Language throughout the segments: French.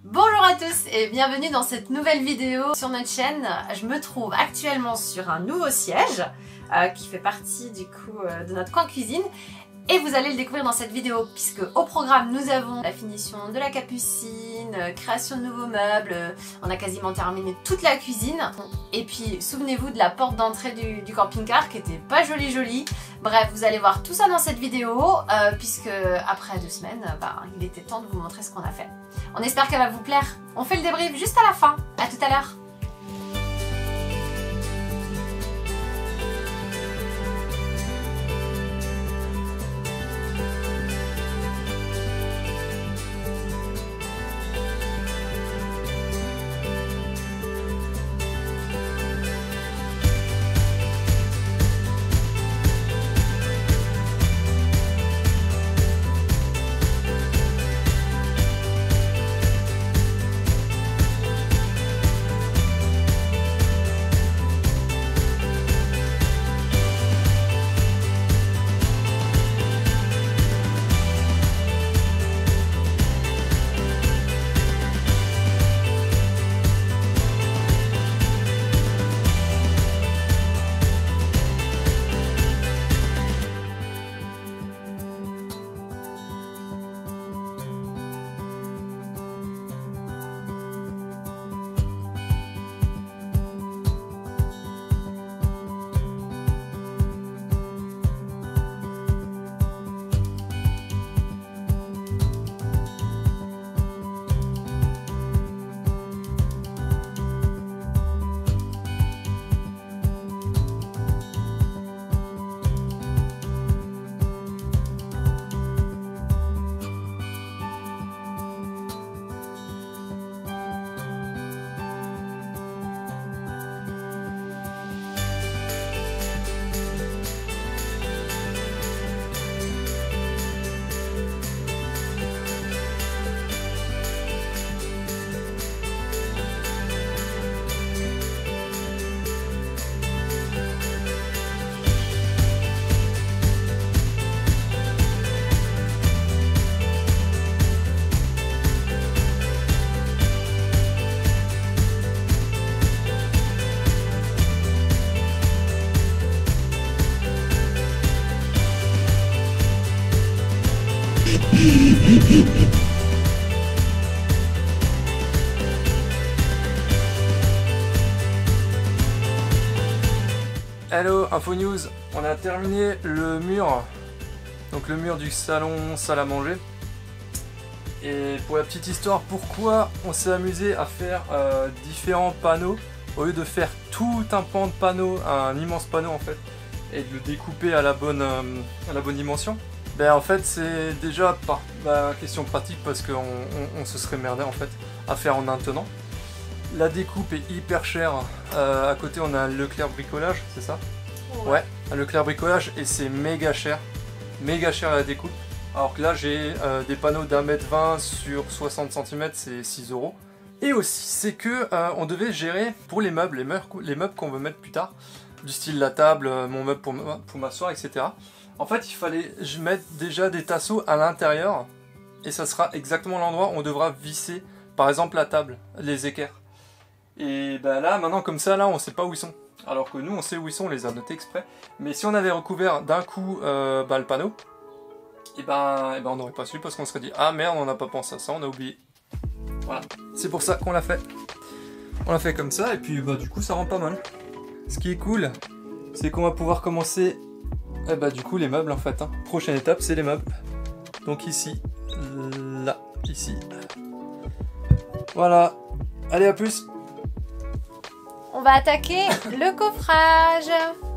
Bonjour à tous et bienvenue dans cette nouvelle vidéo sur notre chaîne. Je me trouve actuellement sur un nouveau siège qui fait partie du coup de notre coin cuisine. Et vous allez le découvrir dans cette vidéo puisque au programme nous avons la finition de la capucine, création de nouveaux meubles, on a quasiment terminé toute la cuisine. Et puis souvenez-vous de la porte d'entrée du camping-car qui était pas jolie. Bref, vous allez voir tout ça dans cette vidéo puisque après 2 semaines, il était temps de vous montrer ce qu'on a fait. On espère qu'elle va vous plaire. On fait le débrief juste à la fin. À tout à l'heure. Hello, Info News, on a terminé le mur, donc le mur du salon salle à manger. Et pour la petite histoire, pourquoi on s'est amusé à faire différents panneaux au lieu de faire tout un pan de panneaux, un immense panneau en fait, et de le découper à la bonne dimension. Ben en fait c'est déjà par question pratique parce qu'on se serait merdé en fait à faire en un tenant. La découpe est hyper chère, à côté on a un Leclerc bricolage, c'est ça? Ouais, un Leclerc bricolage et c'est méga cher la découpe. Alors que là j'ai des panneaux d'1,20 m sur 60 cm, c'est 6 €. Et aussi c'est que on devait gérer pour les meubles qu'on veut mettre plus tard, du style la table, mon meuble pour m'asseoir, etc. En fait il fallait mettre déjà des tasseaux à l'intérieur et ça sera exactement l'endroit où on devra visser par exemple la table, les équerres. Et ben là maintenant comme ça là on sait pas où ils sont. Alors que nous on sait où ils sont, on les a notés exprès. Mais si on avait recouvert d'un coup le panneau, et ben on n'aurait pas su parce qu'on serait dit ah merde on n'a pas pensé à ça, on a oublié. Voilà, c'est pour ça qu'on l'a fait. On l'a fait comme ça et puis du coup ça rend pas mal. Ce qui est cool, c'est qu'on va pouvoir commencer du coup les meubles en fait. Prochaine étape c'est les meubles. Donc ici, là, ici. Voilà, allez à plus. On va attaquer le coffrage.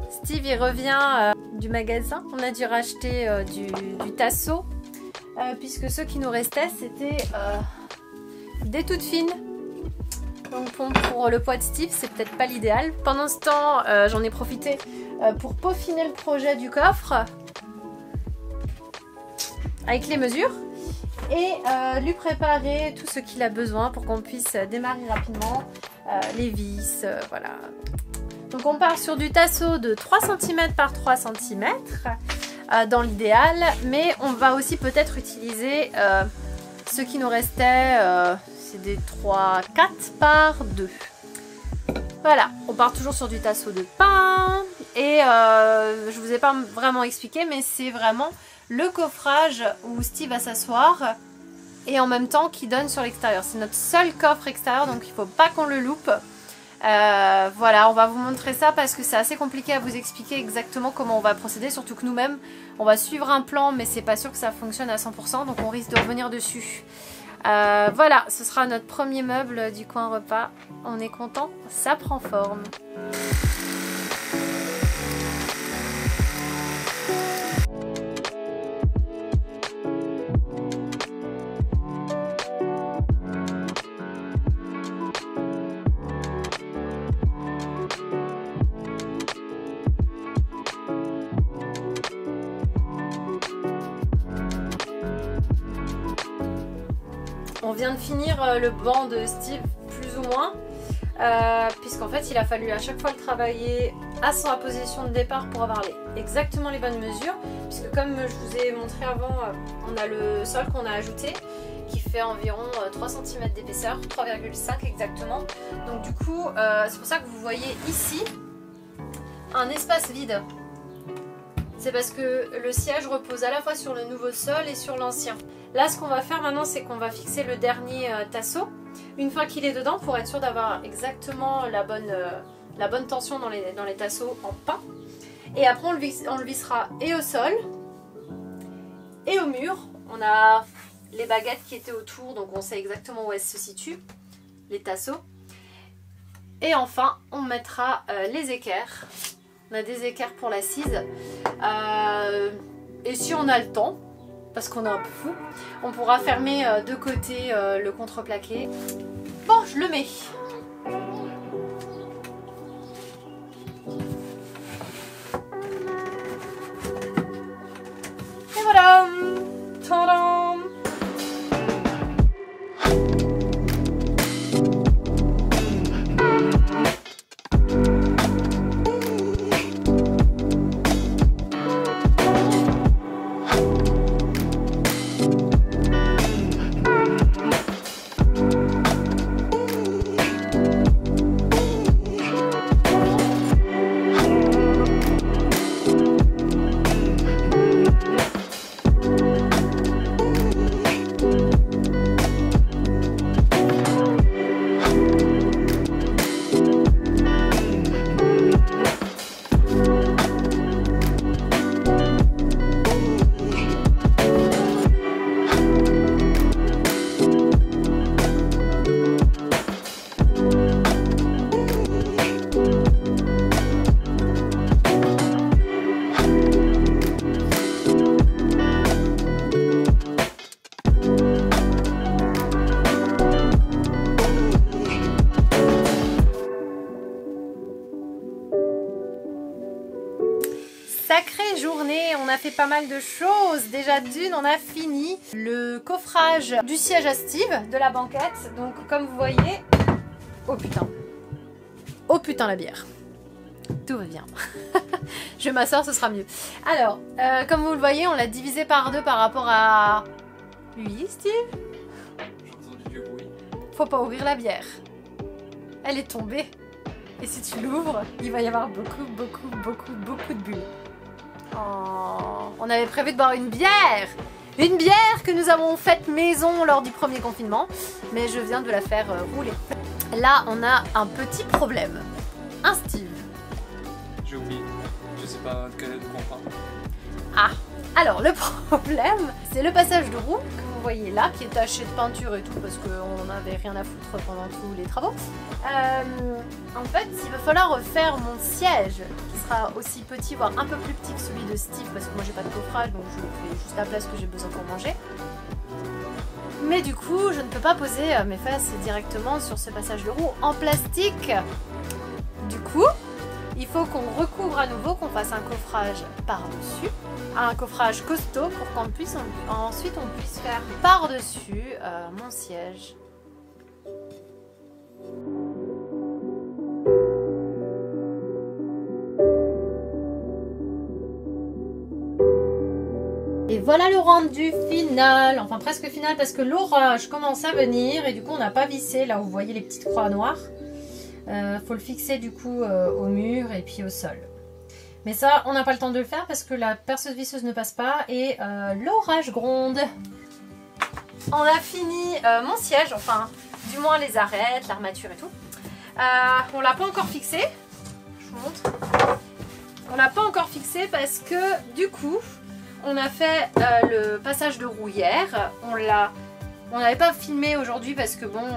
Steve il revient du magasin. On a dû racheter du tasseau puisque ceux qui nous restaient c'était des toutes fines. Donc pour le poids de Steve c'est peut-être pas l'idéal. Pendant ce temps j'en ai profité pour peaufiner le projet du coffre avec les mesures et lui préparer tout ce qu'il a besoin pour qu'on puisse démarrer rapidement les vis, voilà. Donc on part sur du tasseau de 3 cm par 3 cm dans l'idéal, mais on va aussi peut-être utiliser ce qui nous restait, c'est des 3-4 par 2. Voilà, on part toujours sur du tasseau de pain. Et je vous ai pas vraiment expliqué, mais c'est vraiment le coffrage où Steve va s'asseoir et en même temps qui donne sur l'extérieur. C'est notre seul coffre extérieur, donc il faut pas qu'on le loupe. Voilà, on va vous montrer ça parce que c'est assez compliqué à vous expliquer exactement comment on va procéder, surtout que nous-mêmes, on va suivre un plan, mais c'est pas sûr que ça fonctionne à 100%, donc on risque de revenir dessus. Voilà, ce sera notre premier meuble du coin repas. On est content, ça prend forme. On vient de finir le banc de Steve, plus ou moins, puisqu'en fait il a fallu à chaque fois le travailler à sa position de départ pour avoir exactement les bonnes mesures, puisque comme je vous ai montré avant, on a le sol qu'on a ajouté qui fait environ 3 cm d'épaisseur, 3,5 exactement. Donc du coup, c'est pour ça que vous voyez ici un espace vide. C'est parce que le siège repose à la fois sur le nouveau sol et sur l'ancien. Là, ce qu'on va faire maintenant, c'est qu'on va fixer le dernier tasseau. Une fois qu'il est dedans, pour être sûr d'avoir exactement la bonne tension dans les tasseaux en pain. Et après, on le vissera et au sol et au mur. On a les baguettes qui étaient autour, donc on sait exactement où elles se situent, les tasseaux. Et enfin, on mettra les équerres. On a des équerres pour l'assise. Et si on a le temps, parce qu'on est un peu fou, on pourra fermer de côté le contreplaqué. Bon, je le mets. Et voilà. Tadam! Sacrée journée, on a fait pas mal de choses. Déjà d'une, on a fini le coffrage du siège à Steve, de la banquette. Donc comme vous voyez, oh putain la bière. Tout va bien. Je vais m'asseoir, ce sera mieux. Alors, comme vous le voyez, on l'a divisé par 2 par rapport à... Oui, Steve? J'ai entendu du bruit. Faut pas ouvrir la bière. Elle est tombée. Et si tu l'ouvres, il va y avoir beaucoup de bulles. Oh, on avait prévu de boire une bière! Une bière que nous avons faite maison lors du premier confinement. Mais je viens de la faire rouler. Là, on a un petit problème. Un Steve. J'ai oublié. Je sais pas de quoi on parle. Ah! Alors, le problème, c'est le passage de roue que vous voyez là, qui est taché de peinture et tout, parce qu'on n'avait rien à foutre pendant tous les travaux. En fait, il va falloir refaire mon siège, qui sera aussi petit, voire un peu plus petit que celui de Steve, parce que moi j'ai pas de coffrage, donc je fais juste la place que j'ai besoin pour manger. Mais du coup, je ne peux pas poser mes fesses directement sur ce passage de roue en plastique. Du coup, il faut qu'on recouvre à nouveau, qu'on fasse un coffrage par-dessus, un coffrage costaud pour qu'on puisse ensuite on puisse faire par-dessus mon siège. Et voilà. voilà le rendu final, enfin presque final parce que l'orage commence à venir et du coup on n'a pas vissé là où vous voyez les petites croix noires. Faut le fixer du coup au mur et puis au sol. Mais ça on n'a pas le temps de le faire parce que la perceuse visseuse ne passe pas et l'orage gronde. On a fini mon siège, enfin du moins les arêtes, l'armature et tout. On l'a pas encore fixé, je vous montre. On l'a pas encore fixé parce que du coup on a fait le passage de roue hier. On n'avait pas filmé aujourd'hui parce que bon,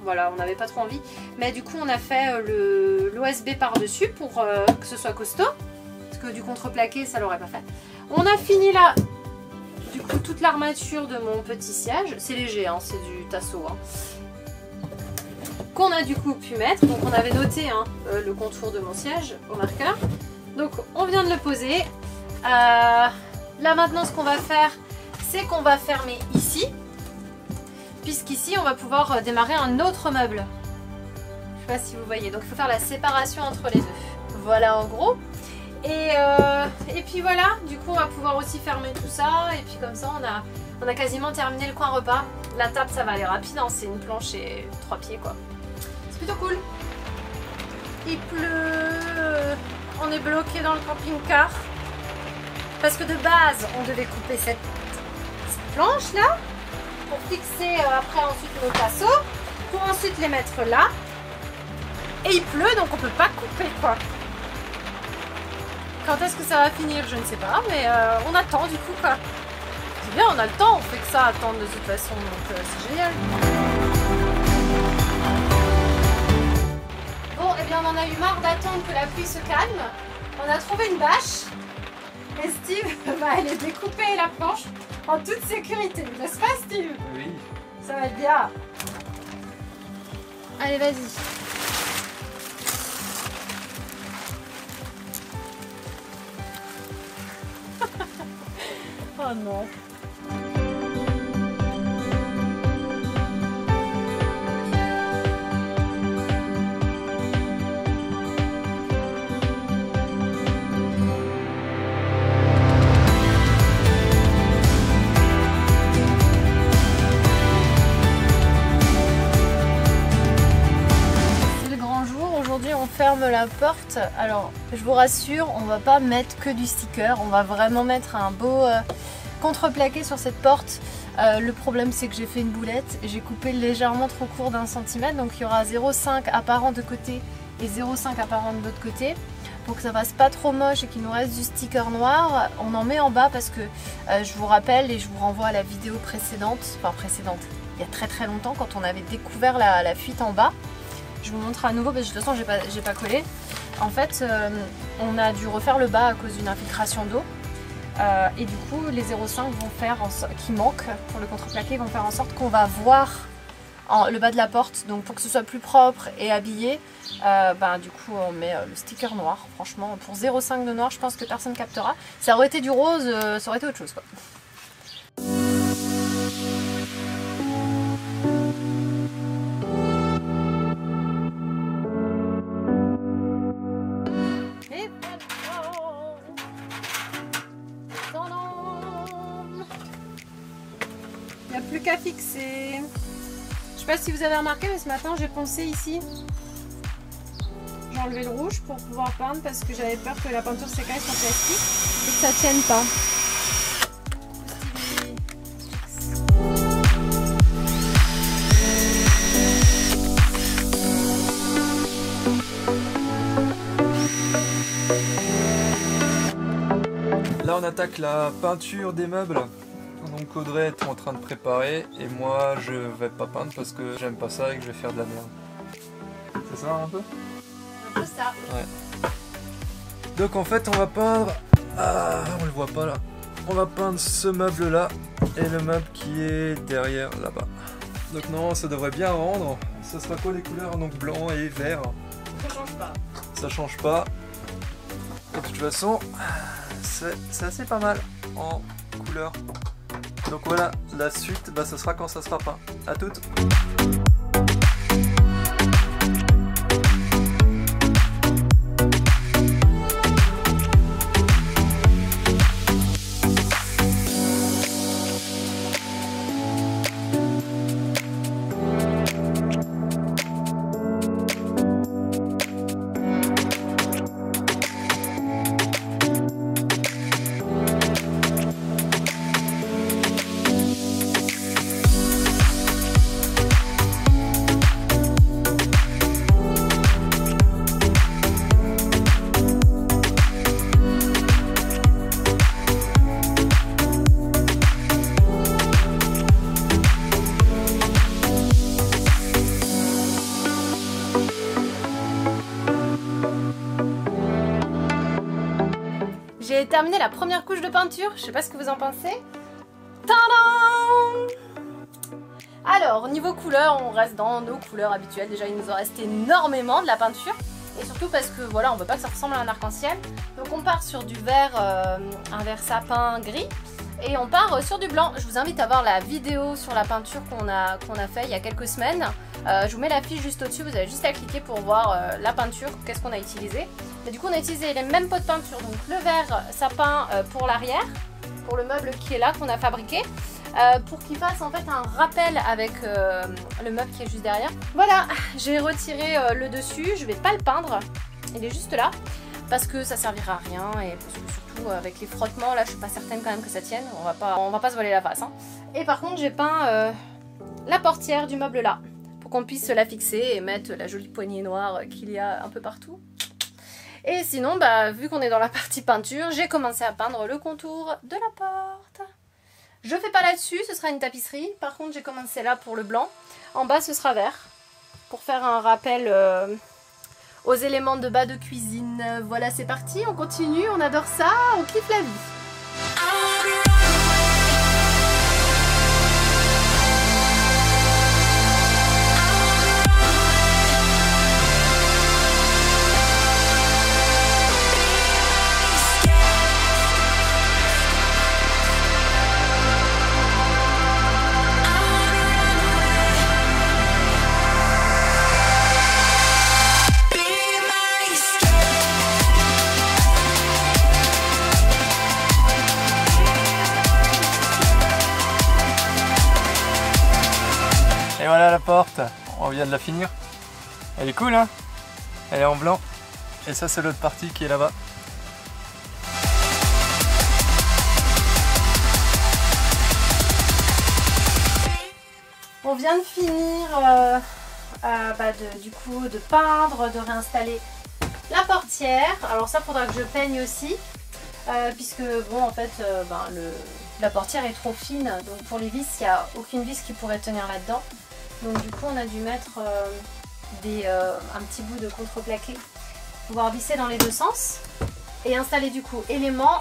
voilà, on n'avait pas trop envie. Mais du coup on a fait l'OSB par-dessus pour que ce soit costaud. Parce que du contreplaqué ça l'aurait pas fait. On a fini là, du coup toute l'armature de mon petit siège. C'est léger, hein, c'est du tasseau. Hein. Qu'on a du coup pu mettre. Donc on avait noté hein, le contour de mon siège au marqueur. Donc on vient de le poser. Là maintenant ce qu'on va faire, c'est qu'on va fermer ici. Puisqu'ici on va pouvoir démarrer un autre meuble. Je sais pas si vous voyez. Donc il faut faire la séparation entre les deux. Voilà en gros. Et puis voilà, du coup on va pouvoir aussi fermer tout ça. Et puis comme ça on a quasiment terminé le coin repas. La table ça va aller rapide, hein, c'est une planche et 3 pieds quoi. C'est plutôt cool. Il pleut. On est bloqué dans le camping-car. Parce que de base, on devait couper cette planche là. Pour fixer après ensuite nos tasseaux. Pour ensuite les mettre là. Et il pleut donc on peut pas couper quoi. Quand est-ce que ça va finir, je ne sais pas. Mais on attend du coup quoi. C'est bien, on a le temps. On fait que ça attendre de toute façon. Donc c'est génial. Bon, et bien on en a eu marre d'attendre que la pluie se calme. On a trouvé une bâche. Et Steve va aller découper la planche en toute sécurité. N'est-ce pas Steve? Oui. Ça va être bien. Allez, vas-y. Oh non. Ferme la porte. Alors je vous rassure, on va pas mettre que du sticker, on va vraiment mettre un beau contreplaqué sur cette porte. Le problème c'est que j'ai fait une boulette, j'ai coupé légèrement trop court d'1 cm, donc il y aura 0,5 apparent de côté et 0,5 apparent de l'autre côté. Pour que ça fasse pas trop moche et qu'il nous reste du sticker noir, on en met en bas parce que je vous rappelle et je vous renvoie à la vidéo précédente, enfin précédente, il y a très longtemps quand on avait découvert la fuite en bas. Je vous montre à nouveau parce que de toute façon j'ai pas collé. En fait on a dû refaire le bas à cause d'une infiltration d'eau. Et du coup les 0,5 vont faire qui manquent pour le contreplaqué vont faire en sorte qu'on va voir le bas de la porte. Donc pour que ce soit plus propre et habillé, du coup on met le sticker noir. Franchement pour 0,5 de noir je pense que personne captera. Ça aurait été du rose, ça aurait été autre chose quoi. Il n'y a plus qu'à fixer. Je sais pas si vous avez remarqué, mais ce matin j'ai poncé ici. J'ai enlevé le rouge pour pouvoir peindre parce que j'avais peur que la peinture s'écaille sur le plastique et que ça tienne pas. Là on attaque la peinture des meubles. Donc Audrey est en train de préparer et moi je vais pas peindre parce que j'aime pas ça et que je vais faire de la merde. C'est ça un peu? Un peu ça. Ouais. Donc en fait on va peindre... Ah, on le voit pas là. On va peindre ce meuble là et le meuble qui est derrière là-bas. Donc non, ça devrait bien rendre. Ça sera quoi les couleurs? Donc blanc et vert. Ça change pas. Ça change pas. De toute façon, c'est assez pas mal en couleur. Donc voilà, la suite, ce sera quand ça sera peint. À toutes. j'ai terminé la première couche de peinture, je sais pas ce que vous en pensez. Tadam! Alors, niveau couleur, on reste dans nos couleurs habituelles. Déjà, il nous en reste énormément de la peinture. Et surtout parce que voilà, on veut pas que ça ressemble à un arc-en-ciel. Donc on part sur du vert, un vert sapin gris. Et on part sur du blanc. Je vous invite à voir la vidéo sur la peinture qu'on a fait il y a quelques semaines. Je vous mets la fiche juste au-dessus, vous avez juste à cliquer pour voir la peinture, qu'est-ce qu'on a utilisé. Et du coup on a utilisé les mêmes pots de peinture, donc le vert sapin pour l'arrière, pour le meuble qui est là, qu'on a fabriqué, pour qu'il fasse en fait un rappel avec le meuble qui est juste derrière. Voilà, j'ai retiré le dessus, je vais pas le peindre, il est juste là, parce que ça servira à rien et parce que surtout avec les frottements là je suis pas certaine quand même que ça tienne, on va pas se voiler la face. Hein. Et par contre j'ai peint la portière du meuble là, pour qu'on puisse la fixer et mettre la jolie poignée noire qu'il y a un peu partout. Et sinon, bah, vu qu'on est dans la partie peinture, j'ai commencé à peindre le contour de la porte. Je fais pas là-dessus, ce sera une tapisserie. Par contre, j'ai commencé là pour le blanc. En bas, ce sera vert, pour faire un rappel aux éléments de bas de cuisine. Voilà, c'est parti, on continue, on adore ça, on kiffe la vie. Et voilà la porte, on vient de la finir. Elle est cool hein. Elle est en blanc. Et ça c'est l'autre partie qui est là-bas. On vient de finir du coup de peindre, de réinstaller la portière. Alors ça faudra que je peigne aussi. Puisque bon en fait la portière est trop fine. Donc pour les vis, il n'y a aucune vis qui pourrait tenir là-dedans. Donc du coup on a dû mettre un petit bout de contreplaqué pour pouvoir visser dans les deux sens et installer du coup éléments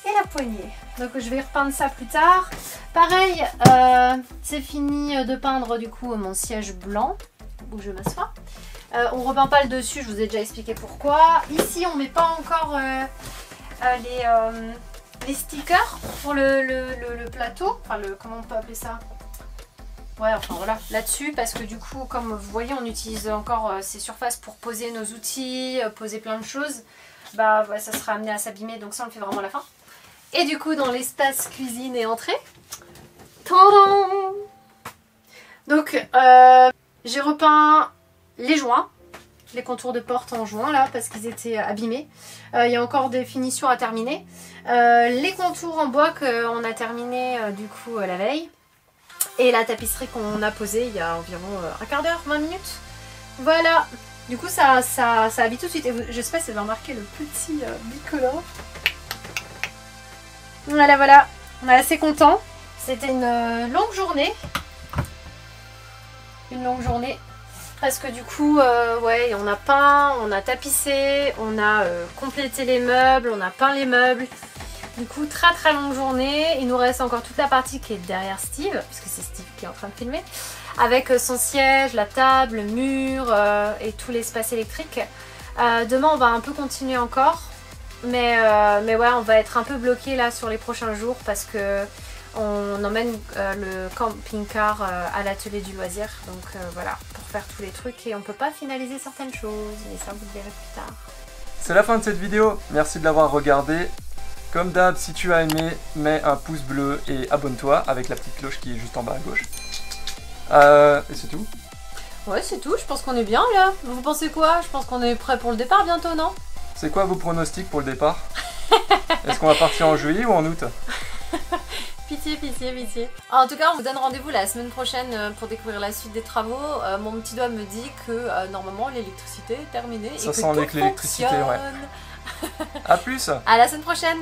et la poignée. Donc je vais repeindre ça plus tard. Pareil, c'est fini de peindre du coup mon siège blanc où je m'assois. On repeint pas le dessus, je vous ai déjà expliqué pourquoi. Ici on met pas encore les stickers pour le plateau, enfin comment on peut appeler ça? Ouais, enfin voilà, là-dessus, parce que du coup, comme vous voyez, on utilise encore ces surfaces pour poser nos outils, poser plein de choses. Bah ouais, ça sera amené à s'abîmer, donc ça on le fait vraiment à la fin. Et du coup, dans l'espace cuisine et entrée, tadam! Donc, j'ai repeint les joints, les contours de porte en joint là, parce qu'ils étaient abîmés. Il y a encore des finitions à terminer. Les contours en bois qu'on a terminé du coup la veille. Et la tapisserie qu'on a posée il y a environ un quart d'heure, 20 minutes. Voilà. Du coup, ça habille tout de suite. Et je sais pas si vous avez remarqué le petit bicolore. Voilà, voilà. On est assez content. C'était une longue journée. Une longue journée. Parce que du coup, ouais, on a peint, on a tapissé, on a complété les meubles, on a peint les meubles. Du coup, très longue journée. Il nous reste encore toute la partie qui est derrière Steve, puisque c'est Steve qui est en train de filmer, avec son siège, la table, le mur et tout l'espace électrique. Demain, on va un peu continuer encore, mais ouais, on va être un peu bloqué là sur les prochains jours parce que on emmène le camping-car à l'atelier du loisir. Donc voilà, pour faire tous les trucs et on peut pas finaliser certaines choses, mais ça vous le verrez plus tard. C'est la fin de cette vidéo. Merci de l'avoir regardée. Comme d'hab, si tu as aimé, mets un pouce bleu et abonne-toi avec la petite cloche qui est juste en bas à gauche. Et c'est tout. Ouais, c'est tout, je pense qu'on est bien là. Vous pensez quoi? Je pense qu'on est prêt pour le départ bientôt, non? C'est quoi vos pronostics pour le départ? Est-ce qu'on va partir en juillet ou en août? Pitié, pitié, pitié. En tout cas, on vous donne rendez-vous la semaine prochaine pour découvrir la suite des travaux. Mon petit doigt me dit que normalement l'électricité est terminée. Ça et que sent avec l'électricité, ouais. A plus. À la semaine prochaine.